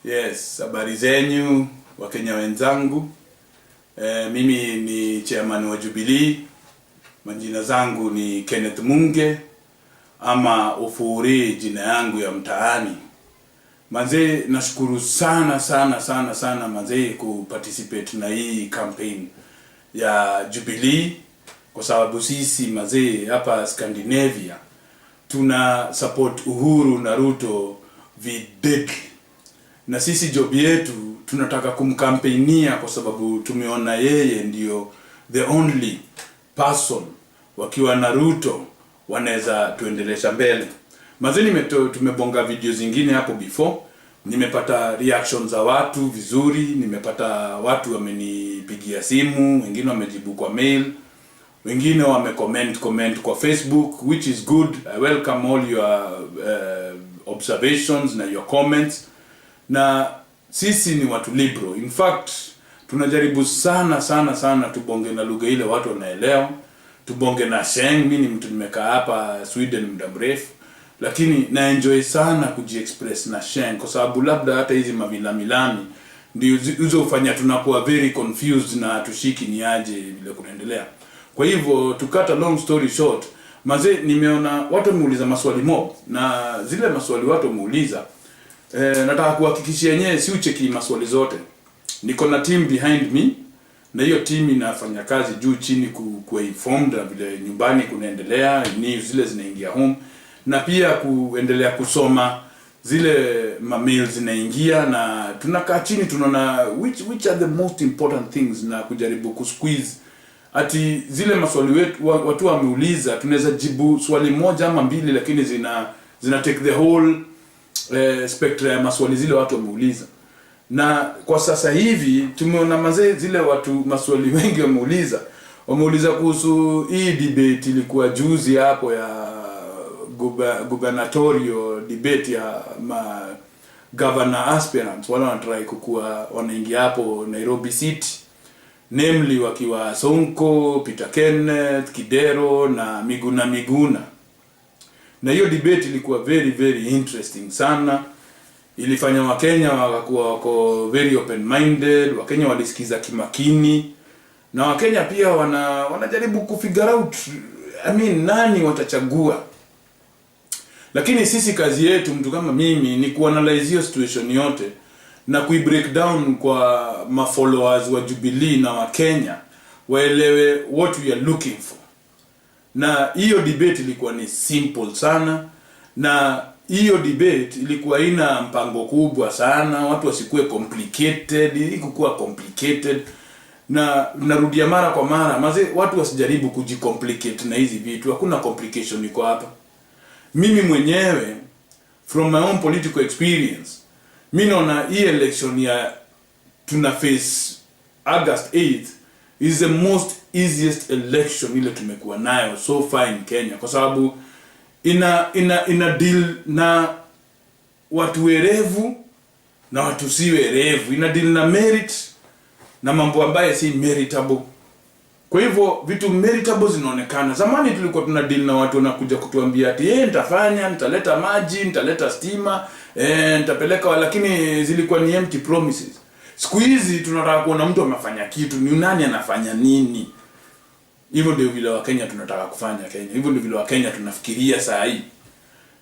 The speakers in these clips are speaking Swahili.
Yes, habari zenyu Wakenya wenzangu. Mimi ni chairman wa Jubilee. Majina zangu ni Kenneth Munge ama Ufuri, jina yangu ya mtaani. Manze, nashukuru sana manze kuparticipate na hii campaign ya Jubilee, kwa sababu sisi manze hapa Scandinavia tuna support Uhuru na Ruto videdly. Na sisi job yetu tunataka kumkampainia kwa sababu tumeona yeye ndio the only person wakiwa na Ruto wanaweza tuendelesha mbele. Mazeni tumebonga video zingine hapo before. Nimepata reactions za watu vizuri, nimepata watu wamenipigia simu, wengine wamejibu kwa mail, wengine comment kwa Facebook, which is good. I welcome all your observations na your comments. Na sisi ni watu liberal. In fact, tunajaribu sana tubonge na lugha ile watu wanaelewa. Tubonge na Sheng. Mimi ni mtu nimekaa hapa Sweden muda mrefu, lakini na enjoy sana kujiexpress na Sheng, kwa sababu labda hata hizi milami ndio hizo ufanya tunakuwa very confused na tushiki ni aje vile kunaendelea. Kwa hivyo to cut a long story short, maze nimeona watu wameuliza maswali mob, na zile maswali watu wameuliza nataka kuhakikishia yenyewe si ucheki maswali zote. Niko na team behind me, na hiyo team inafanya kazi juu chini informed na vile nyumbani kunaendelea, ni zile zinaingia home, na pia kuendelea kusoma zile mails zinaingia, na tunakaa chini tunaona which are the most important things, na kujaribu kusqueeze ati zile maswali watu wameuliza tunaweza jibu swali moja ama mbili, lakini zina take the whole spectrum ya maswali zile watu wameuliza. Na kwa sasa hivi tumeona mazee zile watu maswali wengi wameuliza kuhusu hii debate ilikuwa juzi hapo ya gubernatorial debate ya governor aspirants wala wanatry kukua wanaingia hapo Nairobi City, namely wakiwa Sonko, Peter Kenneth, Kidero na Miguna. Na hiyo debate ilikuwa very interesting sana. Ilifanya Wakenya wako very open minded, Wakenya walisikiza kimakini, na Wakenya pia wanajaribu kufigure out nani watachagua. Lakini sisi kazi yetu, mtu kama mimi, ni kuanalyze hiyo situation yote na break down kwa followers wa Jubilee na Wakenya waelewe what we are looking for. Na hiyo debate ilikuwa ni simple sana, na hiyo debate ilikuwa ina mpango kubwa sana, watu wasikue complicated, ilikuwa complicated. Na narudia mara kwa mara, maze watu wasijaribu kujicomplicate na hizi vitu, hakuna complication iko hapa. Mimi mwenyewe from my own political experience, mimi naona hii election ya tuna face August 8th is the most easiest election ile tumekuwa nayo so far in Kenya, kwa sababu ina deal na watu werevu na watu si werevu, ina deal na merit na mambo ambayo si meritable. Kwa hivyo vitu meritable zinaonekana. Zamani tulikuwa tuna deal na watu wanakuja kutuambia ati nitafanya, nitaleta maji, nitaleta stima, nitapeleka, lakini zilikuwa ni empty promises. Siku hizi tunataka kuona mtu amefanya kitu, ni nani anafanya nini. Hivyo ndio vile Wakenya tunataka kufanya Kenya. Hivyo ndio vile Wakenya tunafikiria saa hii.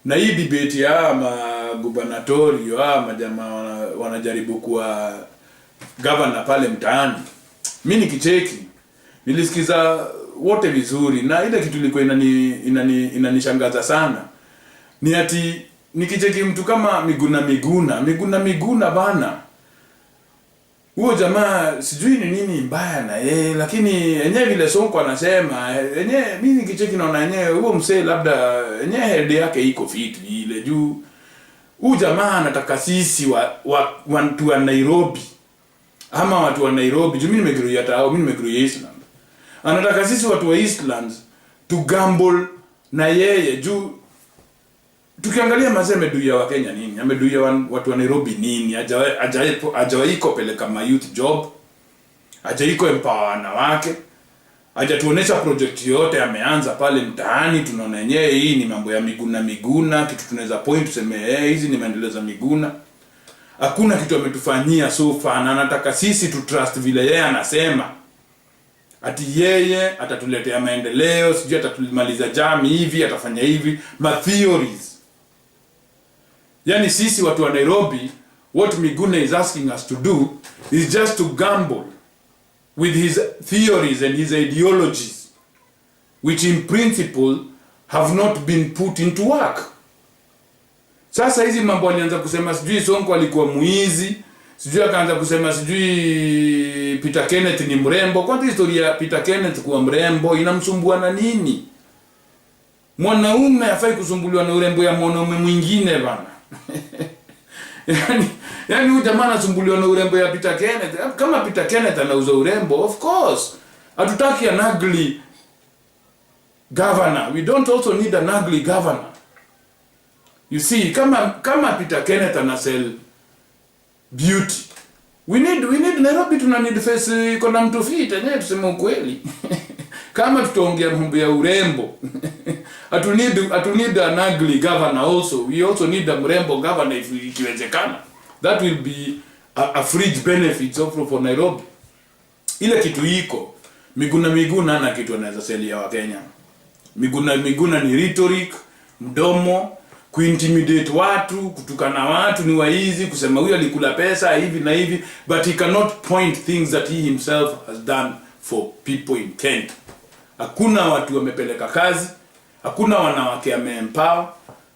Na hii debate ya gubernatorial majamaa wanajaribu kuwa governor pale mtaani, mimi nikicheki nilisikiza wote vizuri, na ile kitu ilikuwa inanishangaza sana ni ati nikicheki mtu kama Miguna bana. Huyo jamaa sijui ni nini mbaya na yeye, lakini yenyewe vile Sonko anasema, yenyewe mimi nikicheki naona yenyewe huyo msee labda yenyewe head yake iko fit ile juu. Huyo jamaa anataka sisi watu wa Nairobi ama watu wa Nairobi, juu mimi nimegrow hata mimi nimegrow Eastland. Anataka sisi watu wa Eastlands to gamble na yeye juu. Tukiangalia mazee ameduia Wakenya nini? Ameduia watu wa Nairobi nini? Hajawaiko peleka youth job. Hajaiko empower wanawake. Hajatuonesha project yote ameanza pale mtaani. Tunaona yenyewe hii ni mambo ya Miguna kitu tunaweza point tuseme hizi ni maendeleo za Miguna. hakuna kitu ametufanyia so far, na anataka sisi tu trust vile yeye anasema. Ati yeye atatuletea maendeleo, sijui atatumaliza jam hivi, atafanya hivi, ma theories. Yani sisi watu wa Nairobi, what Miguna is asking us to do is just to gamble with his theories and his ideologies, which in principle have not been put into work. Sasa hizi mambo alianza kusema sijui Sonko alikuwa muizi, sijui akaanza kusema sijui Peter Kenneth ni mrembo. Kwanza historia ya Peter Kenneth kuwa mrembo inamsumbua na nini? Mwanaume hafai kusumbuliwa na urembo ya mwanaume mwingine bana. yani huyu jamaa anasumbuliwa na urembo ya Peter Kenneth. Kama Peter Kenneth anauza urembo, of course hatutaki an ugly governor. We don't also need an ugly governor. You see, kama Peter Kenneth ana sell beauty, we need Nairobi, tuna need face iko na mtu fit, yenyewe tuseme ukweli. Kama tutaongea mambo ya urembo, atu need an ugly governor also. We also need a mrembo governor if ikiwezekana. That will be a fringe benefits also for Nairobi. Ile kitu iko Miguna na kitu anaweza selia wa Kenya. Miguna ni rhetoric, mdomo, kuintimidate watu, kutukana watu, ni waizi, kusema huyu alikula pesa hivi na hivi, but he cannot point things that he himself has done for people in Kenya. Hakuna watu wamepeleka kazi, hakuna wanawake ameempower,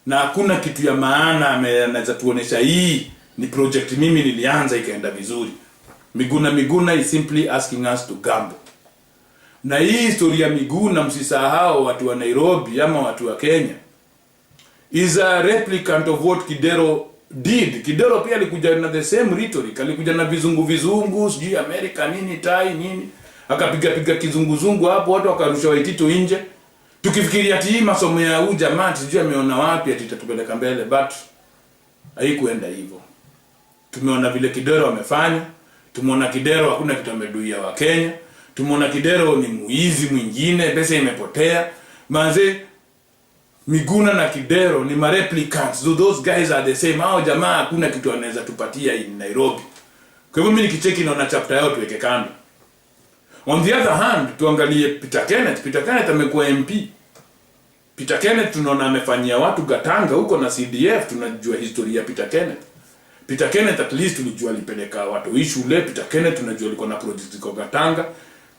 na hakuna kitu ya maana anaweza tuonesha hii ni project mimi nilianza ikaenda vizuri. Miguna is simply asking us to gamble. Na hii historia Miguna, msisahau watu wa Nairobi ama watu wa Kenya, is a replicant of what Kidero did. Kidero pia alikuja na the same rhetoric, alikuja na vizungu, sijui America nini, tai nini, akapiga kizunguzungu hapo, watu wakarusha Waitito nje. Tukifikiria ati hii masomo ya huyu jamaa sijui ameona wapi ati itatupeleka mbele, but haikuenda hivyo. Tumeona vile Kidero amefanya, tumeona Kidero hakuna kitu ameduia wa Kenya, tumeona Kidero ni muizi mwingine, pesa imepotea. Manze Miguna na Kidero ni replicants. So those guys are the same. Hao jamaa hakuna kitu anaweza tupatia in Nairobi. Kwa hivyo mimi nikicheki naona chapter yao tuweke kando. On the other hand, tuangalie Peter Kenneth. Peter Kenneth amekuwa MP. Peter Kenneth tunaona amefanyia watu Gatanga huko na CDF, tunajua historia ya Peter Kenneth. Peter Kenneth at least tulijua alipeleka watu shule. Peter Kenneth tunajua alikuwa na projects kwa Gatanga,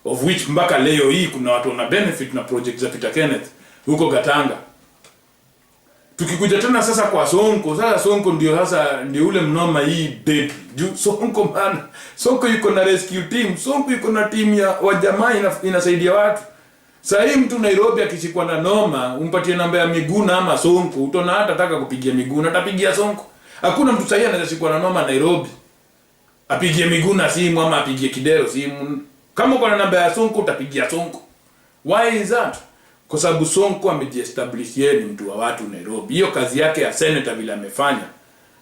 of which mpaka leo hii kuna watu wana benefit na projects za Peter Kenneth huko Gatanga. Tukikuja tena sasa kwa Sonko, sasa Sonko ndio ule mnoma hii dead. Sonko man, Sonko yuko na rescue team, Sonko yuko na team ya wajamaa inasaidia watu. Sasa hii mtu Nairobi akishikwa na noma, umpatie namba ya Miguna ama Sonko, utaona hata taka kupigia Miguna, atapigia Sonko. Hakuna mtu sahihi anaweza shikwa na noma Nairobi apigie Miguna simu ama apigie Kidero simu. Kama uko na namba ya Sonko utapigia Sonko. Why is that? Kwa sababu Sonko amejiestablish yeye ni mtu wa watu Nairobi. Hiyo kazi yake ya senator vile amefanya,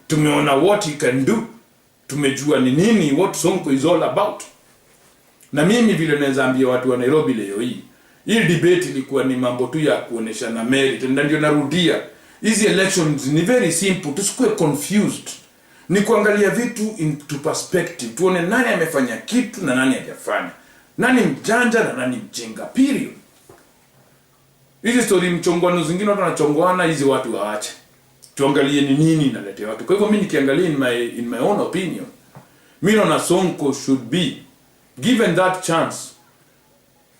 tumeona what he can do. Tumejua ni nini what Sonko is all about. Na mimi vile naweza ambia watu wa Nairobi leo hii, hii debate ilikuwa ni mambo tu ya kuonesha na merit. Na ndio narudia, hizi elections ni very simple, tusikue confused. Ni kuangalia vitu into perspective, tuone nani amefanya kitu na nani hajafanya, nani mjanja na nani mjinga, period. Hizi story mchongwano zingine watu wanachongwana, hizi watu waache. Tuangalie ni nini inaletea watu. Kwa hivyo mimi nikiangalia in my own opinion, mimi naona Sonko should be given that chance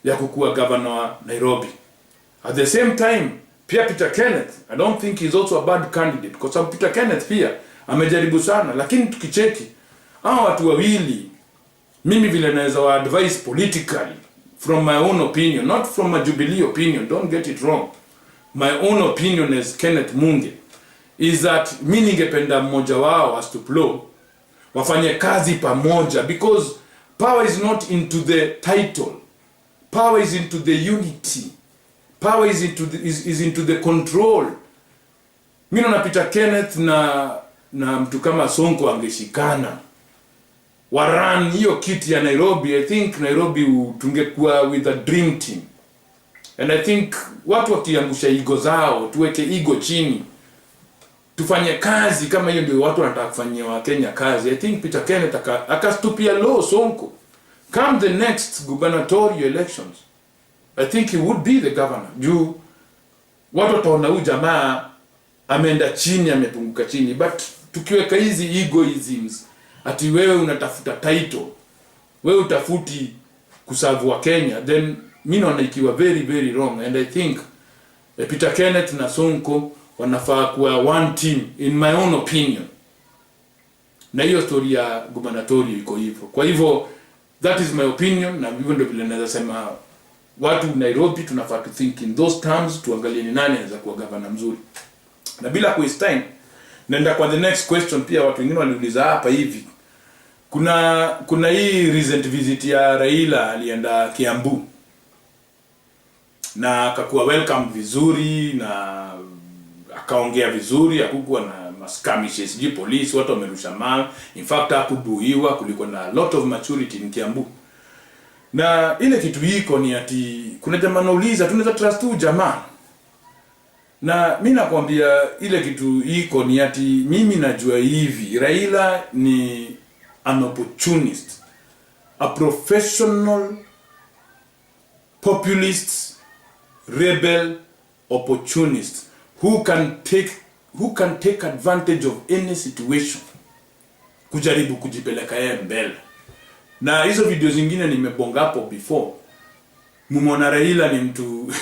ya kukuwa governor wa Nairobi. At the same time, pia Peter Kenneth, I don't think he's also a bad candidate, because Peter Kenneth pia amejaribu sana, lakini tukicheki hao watu wawili, mimi vile naweza wa advise politically from my own opinion, not from a Jubilee opinion, don't get it wrong. My own opinion as Kenneth Munge is that mimi ningependa mmoja wao as to blow wafanye kazi pamoja, because power is not into the title. Power is into the unity. Power is into the control. Mimi na Peter Kenneth na mtu kama Sonko angeshikana waran hiyo kiti ya Nairobi, I think Nairobi tungekuwa with a dream team. And I think watu wakiangusha ego zao, tuweke ego chini, tufanye kazi kama hiyo ndio watu wanataka kufanyia wa Kenya kazi. I think Peter Kenneth akastupia low Sonko. Come the next gubernatorial elections, I think he would be the governor. Juu watu wataona huyu jamaa ameenda chini, amepunguka chini. But tukiweka hizi egoisms, ati wewe unatafuta title, wewe utafuti kuserve wa Kenya, then mimi naona ikiwa very very wrong. And I think Peter Kenneth na Sonko wanafaa kuwa one team in my own opinion. Na hiyo story ya gubernatorial iko hivyo. Kwa hivyo that is my opinion, na hivyo ndio vile naweza sema watu Nairobi tunafaa to think in those terms, tuangalie ni nani anaweza kuwa governor mzuri. Na bila waste time, naenda kwa the next question. Pia watu wengine waliuliza hapa hivi. Kuna hii recent visit ya Raila, alienda Kiambu. Na akakuwa welcome vizuri na akaongea vizuri, hakukuwa na skirmishes, police watu wamerusha mawe. In fact hakubuiwa, kulikuwa na lot of maturity in Kiambu. Na ile kitu iko ni ati kuna jamaa anauliza tunaweza trust tu jamaa. Na mimi nakwambia ile kitu iko ni ati mimi najua hivi, Raila ni an opportunist, a professional populist, rebel opportunist who can take advantage of any situation kujaribu kujipeleka yeye mbele. Na hizo video zingine nimebonga hapo before. Mumeona Raila ni mtu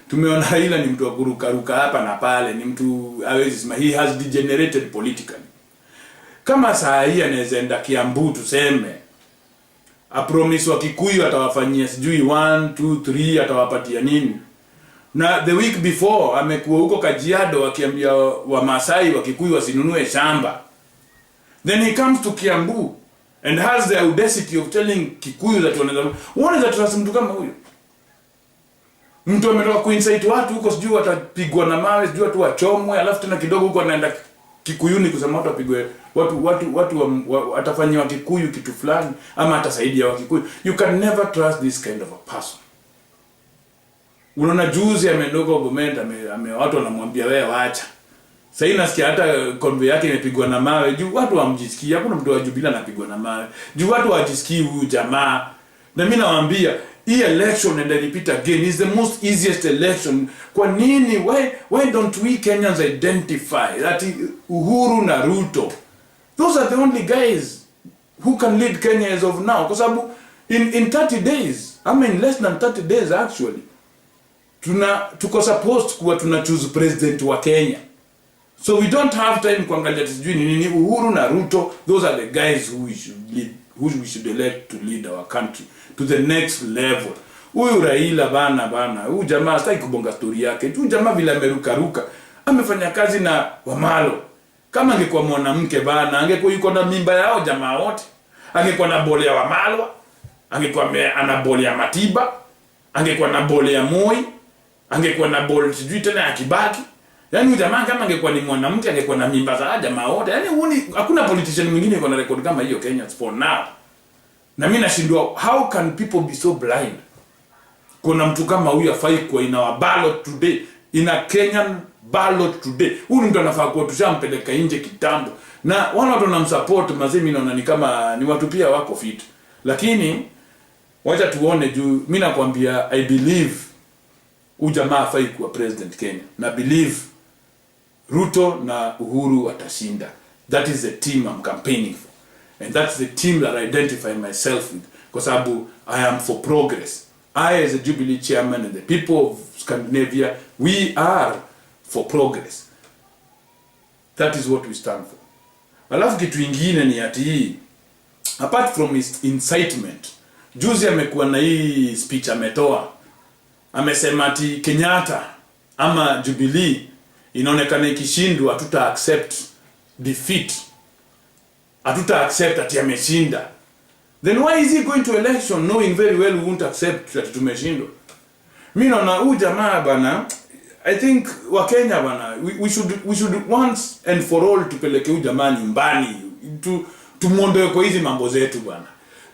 tumeona Raila ni mtu wa kuruka hapa na pale, ni mtu hawezi sema, he has degenerated politically. Kama saa hii anaweza enda Kiambu tuseme, a promise wa Kikuyu atawafanyia sijui 1 2 3 atawapatia nini. Na the week before amekuwa huko Kajiado akiambia wa Masai wa Kikuyu wasinunue shamba. Then he comes to Kiambu and has the audacity of telling Kikuyu that wanaweza trust mtu kama huyo. Mtu ametoka kuinsight watu huko sijui watapigwa na mawe, sijui watu wachomwe, alafu tena kidogo huko anaenda Kikuyuni kusema watu wapigwe, watu atafanywa Kikuyu kitu fulani ama atasaidia wa Kikuyu. You can never trust this kind of a person. Unaona juzi ameondoka government, watu wanamwambia wewe waacha. Sasa nasikia hata convoy yake imepigwa na mawe. Juu watu wamjisikii, hakuna mtu wa Jubilee anapigwa na mawe. Juu watu wajisikii huyu jamaa. Na mimi nawaambia hii election and repeat again is the most easiest election. Kwa nini why don't we Kenyans identify that Uhuru na Ruto, those are the only guys who can lead Kenya as of now? Kwa sababu in 30 days, I mean less than 30 days actually, tuko supposed kuwa tuna choose president wa Kenya. So we don't have time kuangalia sijui nini. Uhuru na Ruto, those are the guys who we should elect to lead our country to the next level. Huyu Raila bana, huyu jamaa sitaki kubonga story yake. Huyu jamaa vile ameruka amefanya kazi na Wamalo. Kama angekuwa mwanamke bana, angekuwa yuko na mimba yao jamaa wote. Angekuwa na bole ya Wamalwa, angekuwa ana bole ya Matiba, angekuwa na bole ya Moi, angekuwa na bole sijui tena ya Kibaki. Yaani jamaa kama angekuwa ni mwanamke angekuwa na mimba za jamaa wote. Yaani hakuna politician mwingine yuko na record kama hiyo Kenya for now. Na mimi nashindwa, how can people be so blind? Kuna mtu kama huyu afai kwa in our ballot today, in a Kenyan ballot today. Huyu mtu anafaa kuwa tushampeleka nje kitambo. Na wale watu wanamsupport mazimi naona ni kama ni watu pia wako fit. Lakini wacha tuone juu mimi nakwambia I believe huyu jamaa afai kuwa president Kenya. Na believe Ruto na Uhuru watashinda. That is the team I'm campaigning for. And that's the team that I identify myself with. Because I am for progress. I as a Jubilee chairman and the people of Scandinavia, we are for progress. That is what we stand for. Alafu kitu ingine ni ati, apart from his incitement, juzi amekuwa na hii speech ametoa. Amesema ati Kenyatta ama Jubilee inaonekana ikishindwa hatuta accept defeat. Hatuta accept ati ameshinda. Then why is he going to election knowing very well we won't accept that tumeshindwa? Mimi naona huyu jamaa bana, I think wa Kenya bana, we should once and for all tupeleke huyu jamaa nyumbani, tumuondoe kwa hizi mambo zetu bana.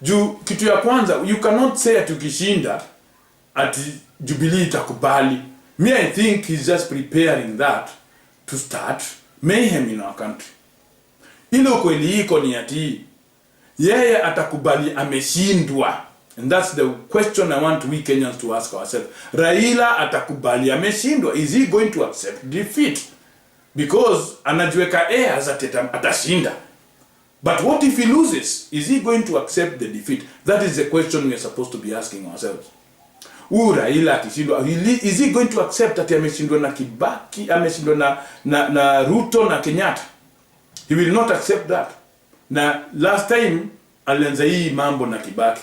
Juu kitu ya kwanza, you cannot say ati ukishinda ati Jubilee itakubali. Me I think he's just preparing that to start mayhem in our country. Ile ukweli iko ni ati yeye atakubali ameshindwa. And that's the question I want we Kenyans to ask ourselves. Raila atakubali ameshindwa. Is he going to accept defeat? Because anajiweka airs atashinda. But what if he loses? Is he going to accept the defeat? That is the question we are supposed to be asking ourselves. Raila akishindwa, is he going to accept ati ameshindwa na Kibaki, ameshindwa na Ruto na Kenyatta? He will not accept that. Na last time alianza hii mambo na Kibaki.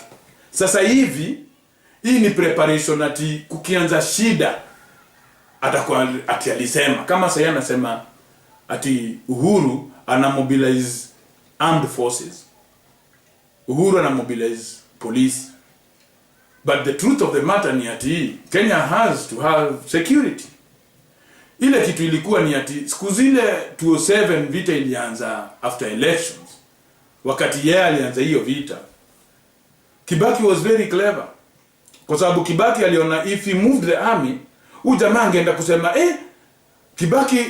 Sasa hivi hii ni preparation ati kukianza shida atakuwa ati alisema kama sasa anasema ati Uhuru ana mobilize armed forces. Uhuru ana mobilize police. But the truth of the matter ni ati Kenya has to have security. Ile kitu ilikuwa ni ati siku zile 2007 vita ilianza after elections. Wakati yeye alianza hiyo vita, Kibaki was very clever. Kwa sababu Kibaki aliona if he moved the army, jamaa angeenda kusema Kibaki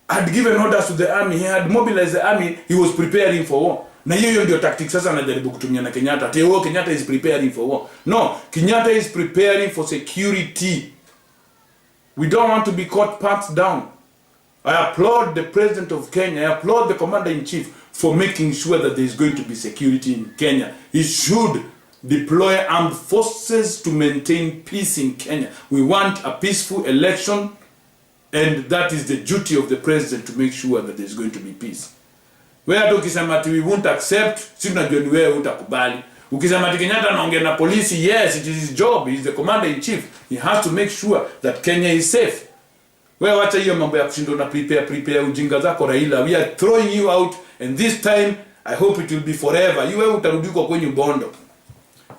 had given orders to the army, he had mobilized the army, he was preparing for war. Na hiyo ndio tactics sasa anajaribu kutumia na Kenyatta. Kenyatta is preparing for war. No, Kenyatta is preparing for security. We don't want to be caught pants down. I applaud the president of Kenya, I applaud the commander-in-chief for making sure that there is going to be security in Kenya. He should deploy armed forces to maintain peace in Kenya. We want a peaceful election, and that is the duty of the president to make sure that there is going to be peace. Wewe ukisema we won't accept, si tunajua ni wewe utakubali. Ukisema Kenyatta anaongea na polisi, yes, it is his job, he is the commander-in-chief. He has to make sure that Kenya is safe. Wewe wacha hiyo mambo ya kushinda na prepare ujinga zako Raila. We are throwing you out, and this time I hope it will be forever. Wewe utarudi kwa kwenye bondo.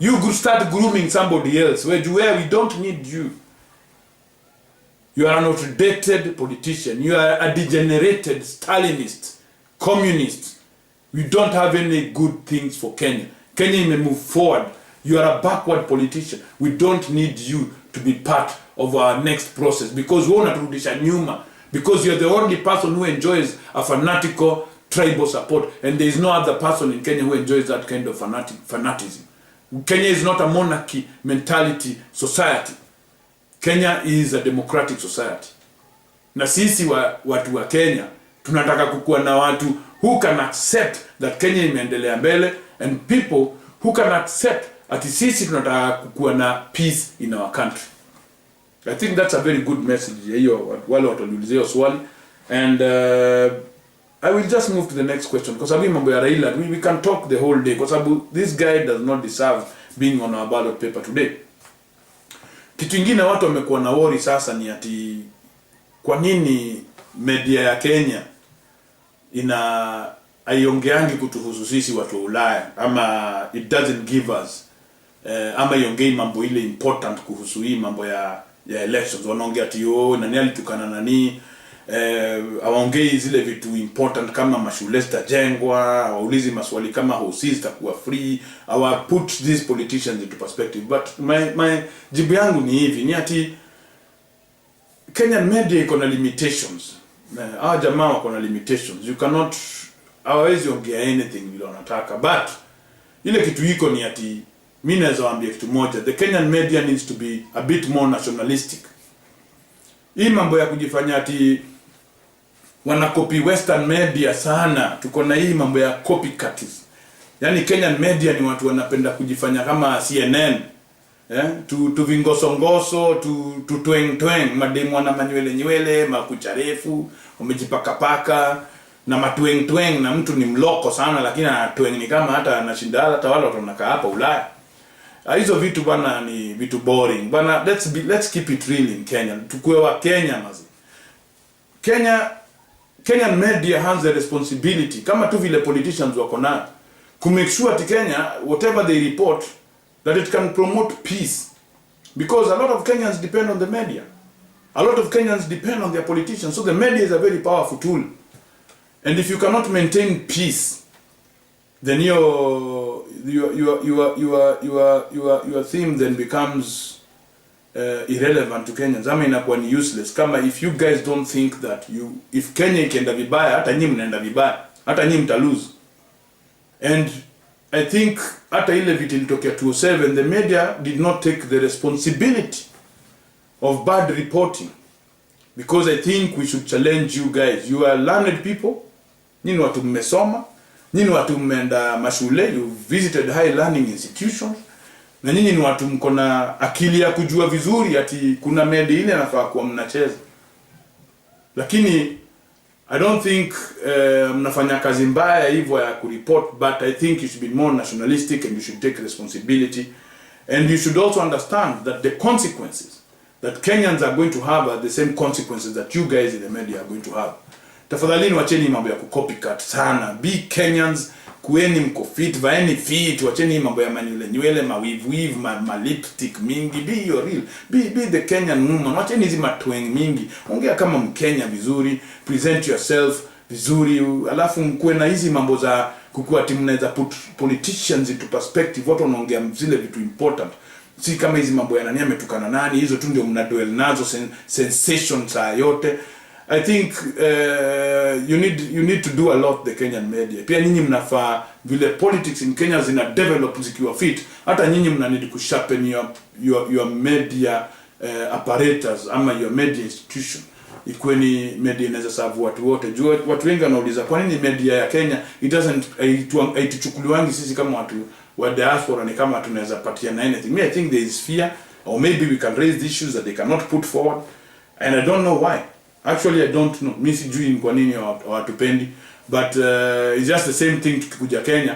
You could start grooming somebody else. Where we don't need you. You are an outdated politician. You are a degenerated Stalinist, communist. We don't have any good things for Kenya. Kenya may move forward. You are a backward politician. We don't need you to be part of our next process because we want to rudisha nyuma. Because you are the only person who enjoys a fanatical tribal support, and there is no other person in Kenya who enjoys that kind of fanatism. Kenya is not a monarchy mentality society. Kenya is a democratic society. Na sisi watu wa Kenya tunataka kukua na watu who can accept that Kenya imeendelea mbele, and people who can accept ati sisi tunataka kukua na peace in our country. I think that's a very good message hiyo wale watuliulizia swali, and I will just move to the next question because sababu mambo ya Raila we can talk the whole day because sababu this guy does not deserve being on our ballot paper today. Kitu kingine watu wamekuwa na worry sasa ni ati kwa nini media ya Kenya haiongeangi kutuhusu sisi watu wa Ulaya, ama it doesn't give us ama iongei mambo ile important kuhusu hii mambo ya elections. Wanaongea ati nani alitukana nani, hawaongei zile vitu important kama mashule zitajengwa, hawaulizi maswali kama hosi zitakuwa free, hawa put these politicians into perspective. But my jibu yangu ni hivi, ni ati Kenyan media iko na limitations. Hawa jamaa wako na limitations. You cannot, hawawezi ongea anything vile wanataka. But ile kitu iko ni ati mimi naweza waambia kitu moja, the Kenyan media needs to be a bit more nationalistic. Hii mambo ya kujifanya ati wanakopi western media sana, tuko na hii mambo ya copycats. Yani Kenyan media ni watu wanapenda kujifanya kama CNN, tu vingosongoso, tu tweng mademu na manywele makucha refu, umejipaka paka na matweng na mtu ni mloko sana lakini anatweng ni kama hata anashinda hata wale watu wanakaa hapa Ulaya. Hizo vitu bana ni vitu boring. Bana let's keep it real in Kenya. Tukue wa Kenya mazi. Kenyan media has the responsibility kama tu vile politicians wako na to make sure that Kenya whatever they report that it can promote peace, because a lot of Kenyans depend on the media. A lot of Kenyans depend on their politicians. So the media is a very powerful tool. And if you cannot maintain peace, then your theme then becomes irrelevant to Kenyans, ama inakuwa ni useless kama if you guys don't think that if Kenya ikienda vibaya hata nyinyi mnaenda vibaya, hata nyinyi mta lose. And I think hata ile vitu ilitokea 2007, the media did not take the responsibility of bad reporting, because I think we should challenge you guys. You are learned people, nyinyi watu mmesoma, nyinyi watu mmeenda mashule, you visited high learning institutions, na nyinyi ni watu mko na akili ya kujua vizuri ati kuna media ile nafaa kuwa mnacheza. Lakini I don't think mnafanya kazi mbaya hivyo ya kureport, but I think you should be more nationalistic and you should take responsibility, and you should also understand that the consequences that Kenyans are going to have are the same consequences that you guys in the media are going to have. Tafadhalini wacheni mambo ya copycat sana. Be Kenyans, kueni mko fit, vaeni fit, wacheni mambo ya nywele mawivu, ma lipstick mingi. Be your real. Be the Kenyan woman. Wacheni hizi matweng mingi. Ongea kama Mkenya vizuri, present yourself vizuri, alafu mkuwe na hizi mambo za kukua timu naweza put politicians into perspective. Watu wanaongea zile vitu important. Si kama hizi mambo ya nani ametukana nani, hizo tu ndio mnadwell nazo sensations yote. I think you need to do a lot the Kenyan media. Pia nyinyi mnafaa vile politics in Kenya zina develop zikiwa fit. Hata nyinyi mna need to sharpen your media apparatus ama your media institution. Ikuwe ni media inaweza serve watu wote. Jua watu wengi wanauliza kwa nini media ya Kenya haituchukuliwangi sisi kama watu wa diaspora ni kama tunaweza patiana anything. I think there is fear, or maybe we can raise issues that they cannot put forward, and I don't know why. Actually, I don't know. Mimi sijui kwa nini hawatupendi, but it's just the same thing. Tukikuja Kenya,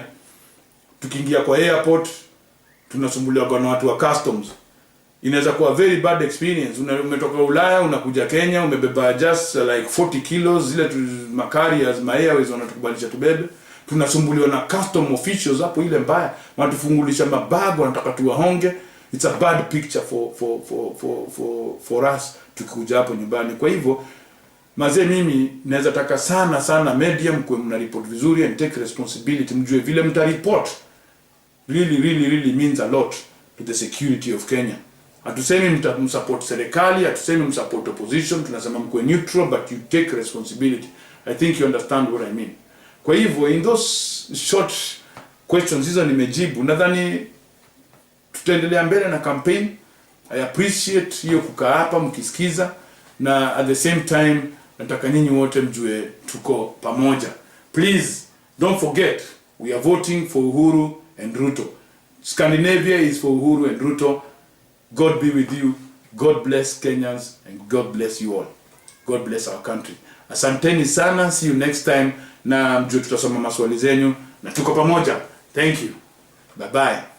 tukiingia kwa airport tunasumbuliwa na watu wa customs. Inaweza kuwa very bad experience. Umetoka Ulaya unakuja Kenya, umebeba just like 40 kilos, zile makariers, Airways wanatukubalisha tubebe. Tunasumbuliwa na custom officials hapo ile mbaya, wanatufungulisha mabag, wanataka tuwahonge. It's a bad picture for us tukikuja hapo nyumbani. Kwa hivyo mazee, mimi naweza taka sana media mkwe mna report vizuri and take responsibility, mjue vile mta report really means a lot to the security of Kenya. Hatusemi msupport serikali, hatusemi msupport opposition, tunasema mkwe neutral, but you take responsibility. I think you understand what I mean. Kwa hivyo in those short questions hizo nimejibu. Nadhani tutaendelea mbele na campaign. I appreciate hiyo kukaa hapa mkisikiza, na at the same time nataka nyinyi wote mjue tuko pamoja. Please don't forget, we are voting for Uhuru and Ruto. Scandinavia is for Uhuru and Ruto. God be with you. God bless Kenyans and God bless you all. God bless our country. Asanteni sana. See you next time, na mjue tutasoma maswali zenyu na tuko pamoja. Thank you. Bye bye.